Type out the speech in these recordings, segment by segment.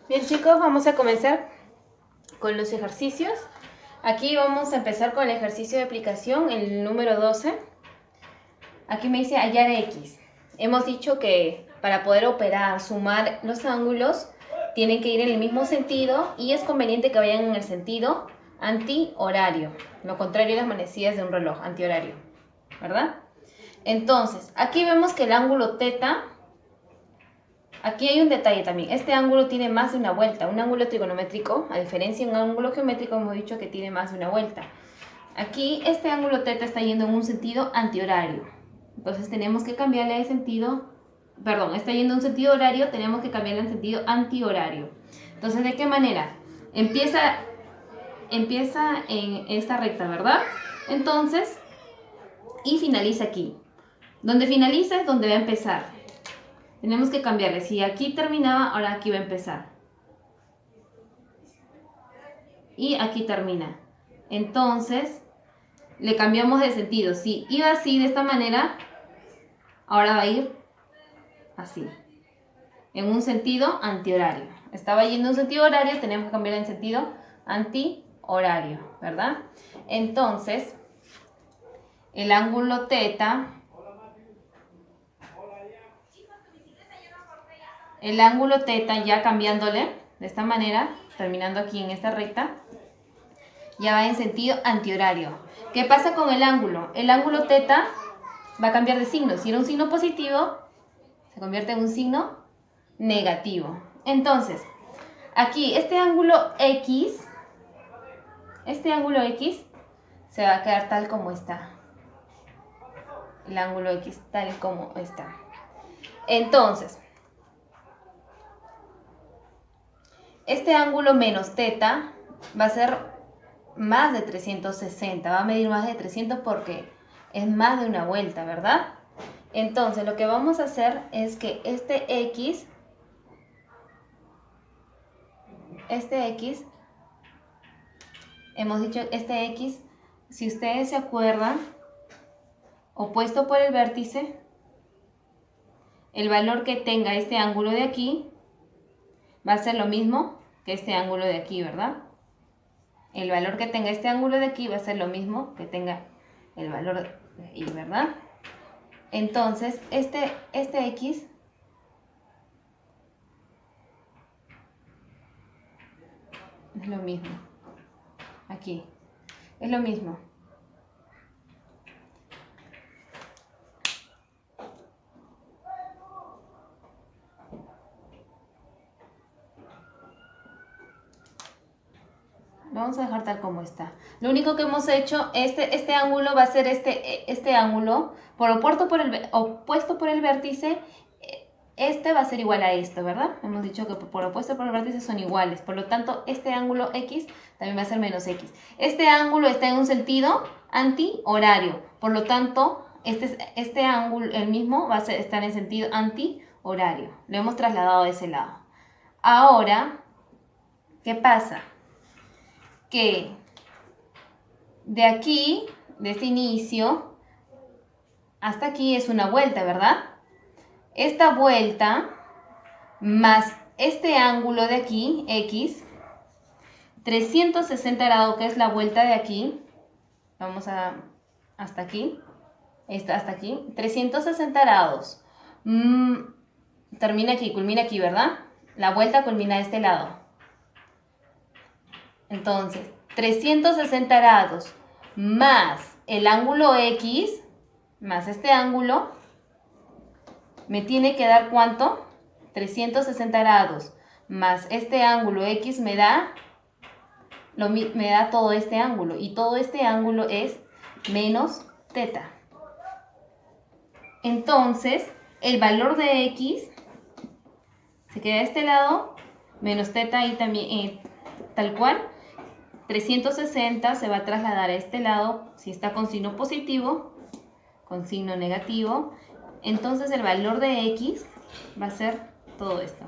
Bien chicos, vamos a comenzar con los ejercicios. Aquí vamos a empezar con el ejercicio de aplicación, el número 12. Aquí me dice hallar X. Hemos dicho que para poder operar, sumar los ángulos, tienen que ir en el mismo sentido y es conveniente que vayan en el sentido antihorario. Lo contrario a las manecillas de un reloj, antihorario, ¿verdad? Entonces, aquí vemos que el ángulo θ. Aquí hay un detalle también. Este ángulo tiene más de una vuelta. Un ángulo trigonométrico, a diferencia de un ángulo geométrico, hemos dicho que tiene más de una vuelta. Aquí este ángulo θ está yendo en un sentido antihorario. Entonces tenemos que cambiarle de sentido. Perdón, está yendo en un sentido horario, tenemos que cambiarle en sentido antihorario. Entonces, ¿de qué manera? Empieza en esta recta, ¿verdad? Entonces, y finaliza aquí. Donde finaliza es donde va a empezar. Tenemos que cambiarle. Si aquí terminaba, ahora aquí va a empezar. Y aquí termina. Entonces, le cambiamos de sentido. Si iba así, de esta manera, ahora va a ir así. En un sentido antihorario. Estaba yendo en un sentido horario, tenemos que cambiar en sentido antihorario, ¿verdad? Entonces, el ángulo θ. El ángulo θ ya cambiándole de esta manera, terminando aquí en esta recta, ya va en sentido antihorario. ¿Qué pasa con el ángulo? El ángulo θ va a cambiar de signo. Si era un signo positivo, se convierte en un signo negativo. Entonces, aquí este ángulo X se va a quedar tal como está. El ángulo X tal como está. Entonces, este ángulo menos θ va a ser más de 360, va a medir más de 300 porque es más de una vuelta, ¿verdad? Entonces lo que vamos a hacer es que este X, hemos dicho este X, si ustedes se acuerdan, opuesto por el vértice, el valor que tenga este ángulo de aquí va a ser lo mismo que este ángulo de aquí, ¿verdad? El valor que tenga este ángulo de aquí va a ser lo mismo que tenga el valor de ahí, ¿verdad? Entonces, este X es lo mismo. Aquí. Es lo mismo. Vamos a dejar tal como está. Lo único que hemos hecho, este ángulo va a ser este ángulo, opuesto por el vértice, este va a ser igual a esto, ¿verdad? Hemos dicho que por opuesto por el vértice son iguales. Por lo tanto, este ángulo X también va a ser menos X. Este ángulo está en un sentido antihorario. Por lo tanto, este ángulo, el mismo, va a estar en sentido antihorario. Lo hemos trasladado de ese lado. Ahora, ¿qué pasa? Que de aquí, de este inicio, hasta aquí es una vuelta, ¿verdad? Esta vuelta más este ángulo de aquí, X, 360 grados, que es la vuelta de aquí, vamos hasta aquí, hasta aquí, 360 grados, termina aquí, culmina aquí, ¿verdad? La vuelta culmina de este lado. Entonces, 360 grados más el ángulo X, más este ángulo, me tiene que dar ¿cuánto? 360 grados más este ángulo X me da todo este ángulo. Y todo este ángulo es menos θ. Entonces, el valor de X se queda de este lado, menos θ y también tal cual. 360 se va a trasladar a este lado, si está con signo positivo, con signo negativo. Entonces el valor de X va a ser todo esto.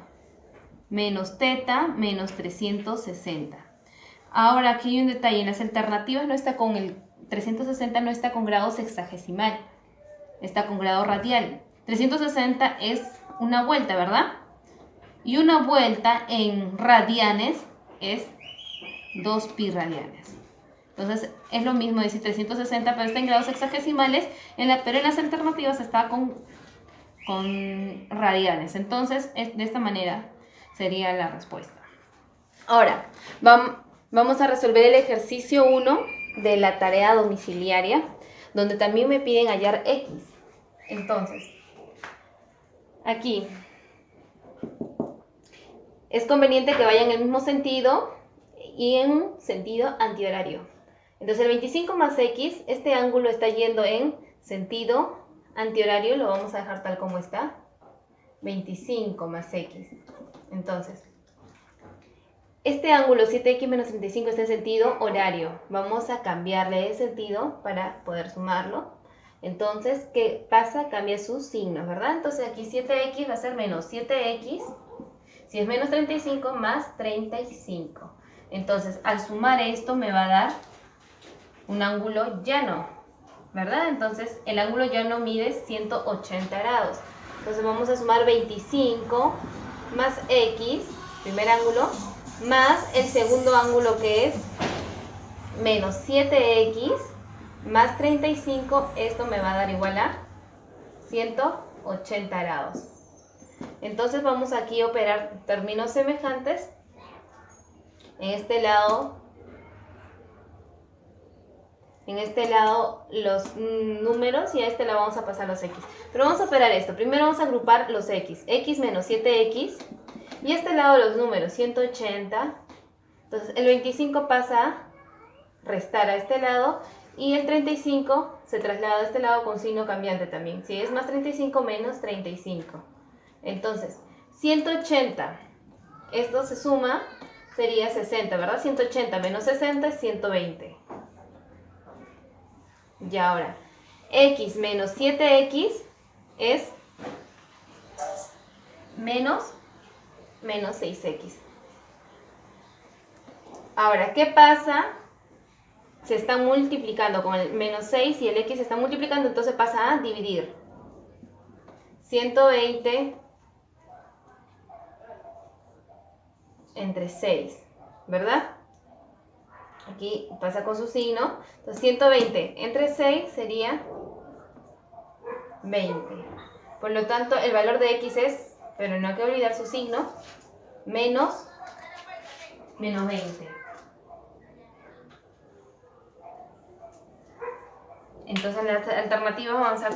Menos θ menos 360. Ahora aquí hay un detalle, en las alternativas no está con el 360, no está con grado sexagesimal, está con grado radial. 360 es una vuelta, ¿verdad? Y una vuelta en radianes es 2 pi radianes. Entonces es lo mismo decir 360, pero está en grados sexagesimales, pero en las alternativas está con radianes. Entonces de esta manera sería la respuesta. Ahora, vamos a resolver el ejercicio 1 de la tarea domiciliaria, donde también me piden hallar x. Entonces, aquí es conveniente que vayan en el mismo sentido y en sentido antihorario. Entonces el 25 más x, este ángulo está yendo en sentido antihorario, lo vamos a dejar tal como está. 25 más x. Entonces, este ángulo 7x menos 35 está en sentido horario. Vamos a cambiarle de sentido para poder sumarlo. Entonces, ¿qué pasa? Cambia sus signos, ¿verdad? Entonces aquí 7x va a ser menos 7x. Si es menos 35 más 35. Entonces, al sumar esto me va a dar un ángulo llano, ¿verdad? Entonces, el ángulo llano mide 180 grados. Entonces, vamos a sumar 25 más x, primer ángulo, más el segundo ángulo que es menos 7x más 35. Esto me va a dar igual a 180 grados. Entonces vamos aquí a operar términos semejantes. En este lado los números y a este lado vamos a pasar los x. Pero vamos a operar esto. Primero vamos a agrupar los x. X menos 7x. Y este lado los números, 180. Entonces el 25 pasa a restar a este lado. Y el 35 se traslada a este lado con signo cambiante también. Si es más 35 menos 35. Entonces, 180, esto se suma, sería 60, ¿verdad? 180 menos 60 es 120. Y ahora, x menos 7x es menos 6x. Ahora, ¿qué pasa? Se están multiplicando con el menos 6 y el x se está multiplicando, entonces pasa a dividir. 120 entre 6, ¿verdad? Aquí pasa con su signo. Entonces 120 entre 6 sería 20. Por lo tanto, el valor de x es, pero no hay que olvidar su signo, menos 20. Entonces la alternativa vamos a...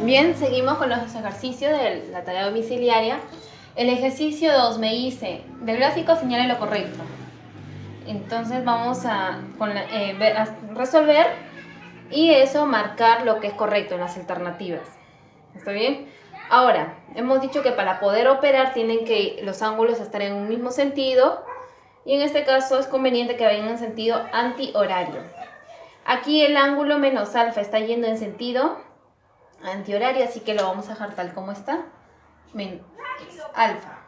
Bien, seguimos con los ejercicios de la tarea domiciliaria. El ejercicio 2 me dice, del gráfico señale lo correcto. Entonces vamos a resolver y eso marcar lo que es correcto en las alternativas. ¿Está bien? Ahora, hemos dicho que para poder operar tienen que los ángulos estar en un mismo sentido y en este caso es conveniente que vayan en sentido antihorario. Aquí el ángulo menos alfa está yendo en sentido antihorario, así que lo vamos a dejar tal como está. Menos alfa.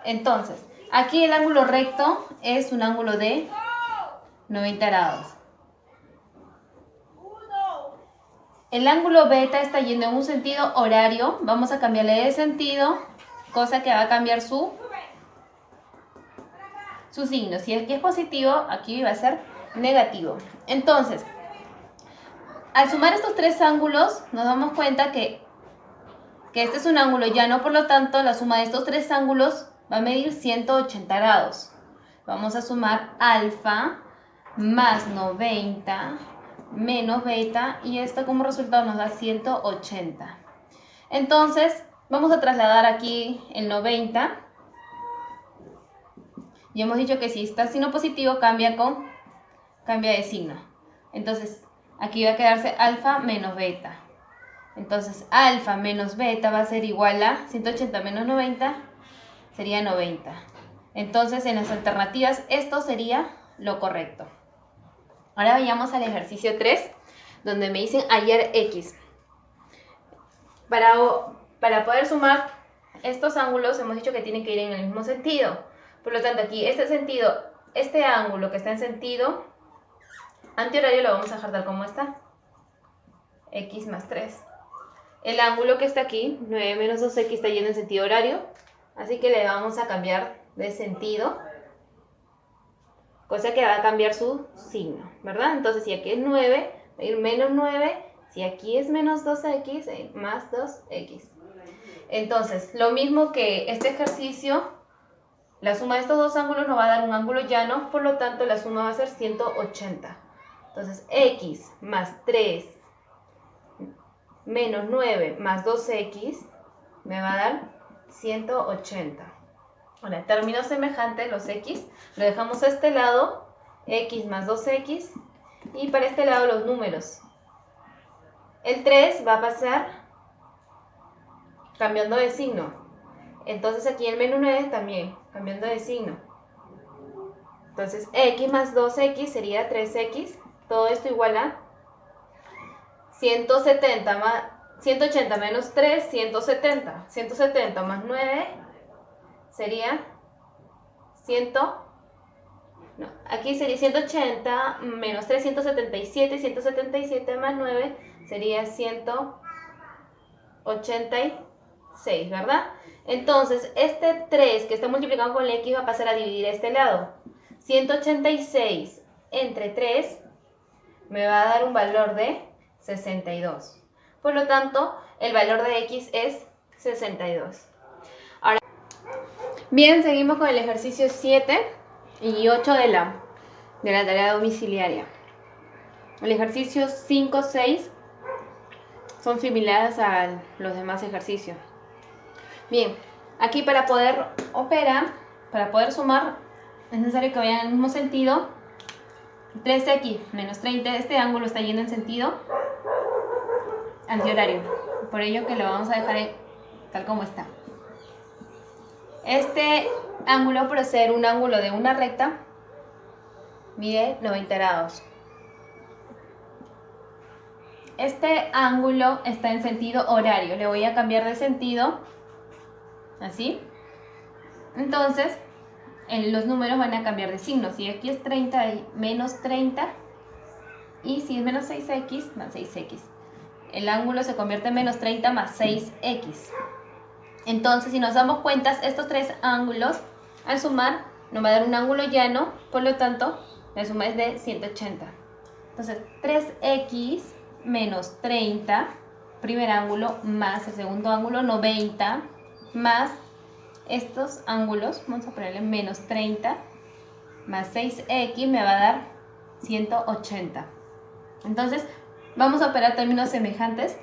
Entonces, aquí el ángulo recto es un ángulo de 90 grados. El ángulo beta está yendo en un sentido horario. Vamos a cambiarle de sentido, cosa que va a cambiar su signo. Si aquí es positivo, aquí va a ser negativo. Entonces, al sumar estos tres ángulos, nos damos cuenta que este es un ángulo llano, por lo tanto, la suma de estos tres ángulos va a medir 180 grados. Vamos a sumar alfa más 90 menos beta y esto como resultado nos da 180. Entonces, vamos a trasladar aquí el 90. Y hemos dicho que si está signo positivo, cambia de signo. Entonces, aquí va a quedarse alfa menos beta. Entonces, alfa menos beta va a ser igual a 180 menos 90, sería 90. Entonces, en las alternativas, esto sería lo correcto. Ahora vayamos al ejercicio 3, donde me dicen hallar x. Para poder sumar estos ángulos, hemos dicho que tienen que ir en el mismo sentido. Por lo tanto, aquí este ángulo que está en sentido antihorario lo vamos a dejar tal como está. X más 3. El ángulo que está aquí, 9 menos 2x, está yendo en sentido horario. Así que le vamos a cambiar de sentido, cosa que va a cambiar su signo, ¿verdad? Entonces, si aquí es 9, va a ir menos 9. Si aquí es menos 2x, más 2x. Entonces, lo mismo que este ejercicio, la suma de estos dos ángulos nos va a dar un ángulo llano, por lo tanto, la suma va a ser 180. Entonces, x más 3 menos 9 más 2x me va a dar 180. Ahora, términos semejantes, los x, lo dejamos a este lado, x más 2x, y para este lado los números. El 3 va a pasar cambiando de signo. Entonces aquí el menos 9 también, cambiando de signo. Entonces, x más 2x sería 3x, todo esto igual a 180 menos 3, 170. 170 más 9 sería 100. No, aquí sería 180 menos 3, 177. 177 más 9 sería 186, ¿verdad? Entonces, este 3 que está multiplicado con el x va a pasar a dividir este lado. 186 entre 3 me va a dar un valor de 62. Por lo tanto, el valor de x es 62. Ahora, bien, seguimos con el ejercicio 7 y 8 de la tarea domiciliaria. El ejercicio 5, 6 son similares a los demás ejercicios. Bien, aquí para poder operar, para poder sumar, es necesario que vayan en el mismo sentido. 3x menos 30, este ángulo está yendo en sentido antihorario, por ello que lo vamos a dejar tal como está. Este ángulo, por ser un ángulo de una recta, mide 90 grados. Este ángulo está en sentido horario, le voy a cambiar de sentido, así. Entonces, los números van a cambiar de signo. Si aquí es 30, menos 30, y si es menos 6x, más 6x. El ángulo se convierte en menos 30 más 6x. Entonces, si nos damos cuenta, estos tres ángulos, al sumar, nos va a dar un ángulo llano, por lo tanto, la suma es de 180. Entonces, 3x menos 30, primer ángulo, más el segundo ángulo, 90, más estos ángulos, vamos a ponerle menos 30, más 6x me va a dar 180. Entonces, vamos a operar términos semejantes,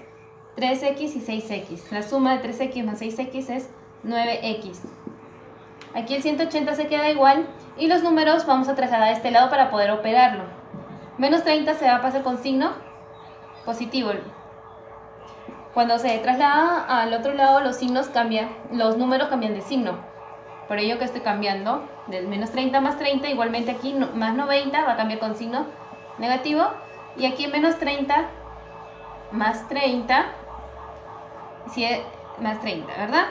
3x y 6x. La suma de 3x más 6x es 9x. Aquí el 180 se queda igual y los números vamos a trasladar a este lado para poder operarlo. Menos 30 se va a pasar con signo positivo. Cuando se traslada al otro lado los signos cambian, los números cambian de signo. Por ello que estoy cambiando del menos 30 más 30, igualmente aquí más 90 va a cambiar con signo negativo. Y aquí menos 30 más 30, más 30, ¿verdad?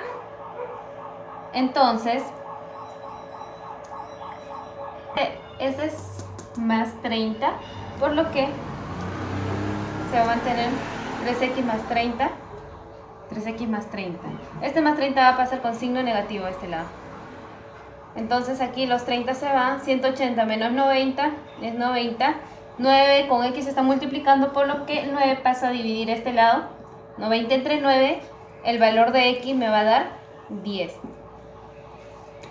Entonces, ese es más 30, por lo que se va a mantener 3x más 30, 3x más 30. Este más 30 va a pasar con signo negativo a este lado. Entonces aquí los 30 se van, 180 menos 90 es 90. 9 con x se está multiplicando, por lo que el 9 pasa a dividir este lado. 90 entre 9, el valor de x me va a dar 10.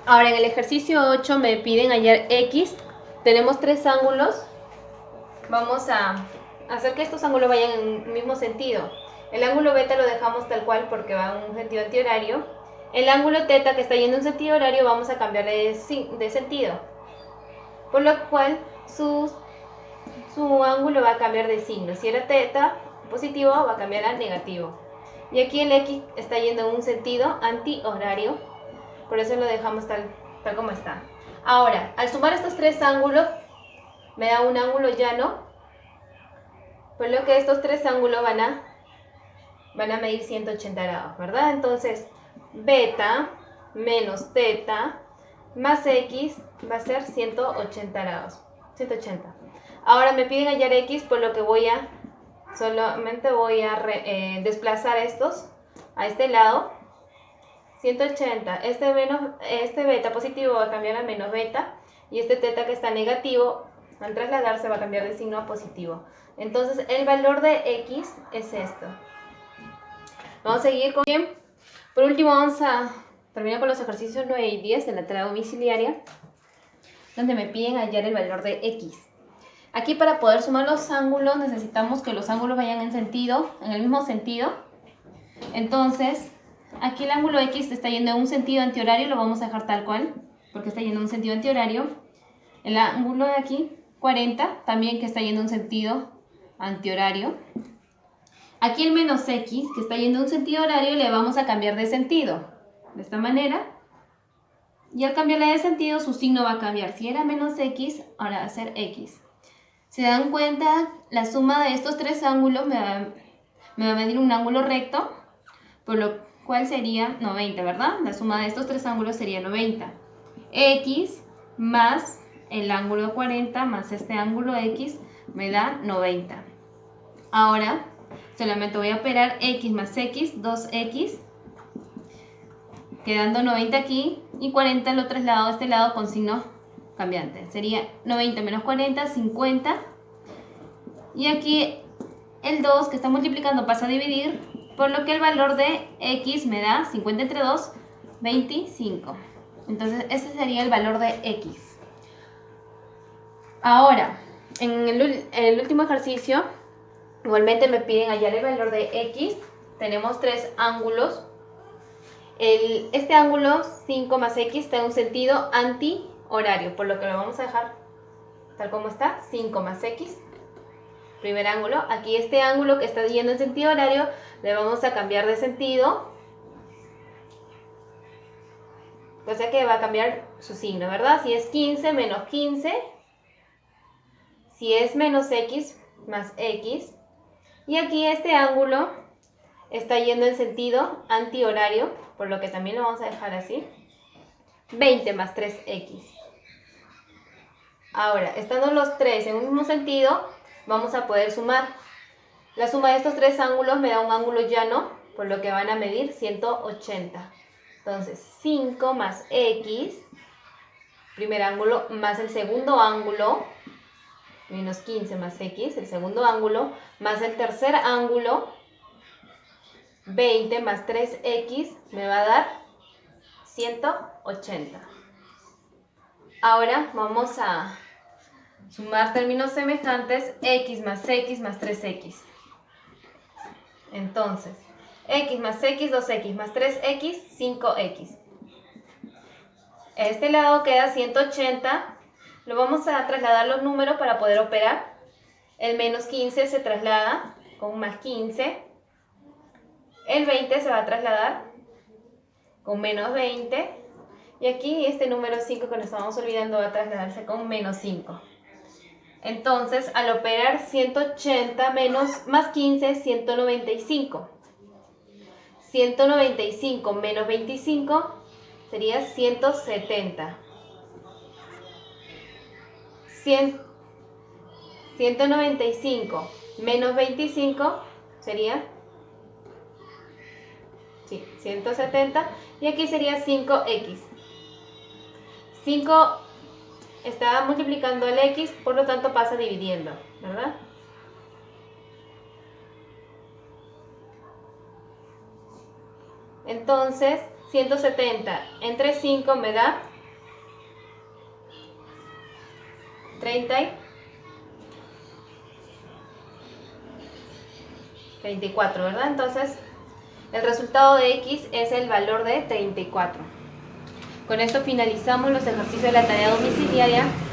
Ahora en el ejercicio 8 me piden hallar x. Tenemos tres ángulos. Vamos a hacer que estos ángulos vayan en el mismo sentido. El ángulo beta lo dejamos tal cual porque va en un sentido antihorario. El ángulo teta, que está yendo en sentido horario, vamos a cambiarle de sentido. Por lo cual su ángulo va a cambiar de signo. Si era teta positivo, va a cambiar a negativo. Y aquí el x está yendo en un sentido antihorario. Por eso lo dejamos tal como está. Ahora, al sumar estos tres ángulos, me da un ángulo llano. Por lo que estos tres ángulos van a medir 180 grados, ¿verdad? Entonces, beta menos teta más x va a ser 180 grados. 180. Ahora me piden hallar x, por lo que solamente voy a desplazar estos a este lado. 180. Este beta positivo va a cambiar a menos beta. Y este teta que está negativo, al trasladarse va a cambiar de signo a positivo. Entonces el valor de x es esto. Vamos a seguir con bien. Por último vamos a terminar con los ejercicios 9 y 10 de la tarea domiciliaria, donde me piden hallar el valor de x. Aquí para poder sumar los ángulos necesitamos que los ángulos vayan en el mismo sentido. Entonces, aquí el ángulo x está yendo en un sentido antihorario, lo vamos a dejar tal cual, porque está yendo en un sentido antihorario. El ángulo de aquí, 40, también que está yendo en un sentido antihorario. Aquí el menos x, que está yendo en un sentido horario, le vamos a cambiar de sentido, de esta manera. Y al cambiarle de sentido, su signo va a cambiar. Si era menos x, ahora va a ser x. Si se dan cuenta, la suma de estos tres ángulos me va a medir un ángulo recto, por lo cual sería 90, ¿verdad? La suma de estos tres ángulos sería 90. X más el ángulo 40 más este ángulo x me da 90. Ahora solamente voy a operar x más x, 2x, quedando 90 aquí, y 40 lo traslado a este lado con signo cambiante. Sería 90 menos 40, 50. Y aquí el 2 que está multiplicando pasa a dividir, por lo que el valor de x me da 50 entre 2, 25. Entonces ese sería el valor de x. Ahora, en el último ejercicio, igualmente me piden hallar el valor de x. Tenemos tres ángulos. Este ángulo 5 más x está en un sentido antihorario, por lo que lo vamos a dejar tal como está, 5 más x. Primer ángulo. Aquí este ángulo que está yendo en sentido horario, le vamos a cambiar de sentido. O sea que va a cambiar su signo, ¿verdad? Si es 15 menos 15. Si es menos x más x. Y aquí este ángulo está yendo en sentido antihorario, por lo que también lo vamos a dejar así. 20 más 3x. Ahora, estando los tres en un mismo sentido, vamos a poder sumar. La suma de estos tres ángulos me da un ángulo llano, por lo que van a medir 180. Entonces, 5 más x, primer ángulo, más el segundo ángulo, menos 15 más x, el segundo ángulo, más el tercer ángulo, 20 más 3x, me va a dar 180. Ahora vamos a sumar términos semejantes, x más 3x. Entonces, x más x, 2x más 3x, 5x. Este lado queda 180. Lo vamos a trasladar los números para poder operar. El menos 15 se traslada con más 15. El 20 se va a trasladar con menos 20. Y aquí este número 5 que nos estábamos olvidando va a trasladarse con menos 5. Entonces, al operar 180 más 15, 195. 195 menos 25 sería 170. 195 menos 25 sería 170. Y aquí sería 5x. 5 está multiplicando el x, por lo tanto pasa dividiendo, ¿verdad? Entonces, 170 entre 5 me da 34, ¿verdad? Entonces, el resultado de x es el valor de 34. Con esto finalizamos los ejercicios de la tarea domiciliaria.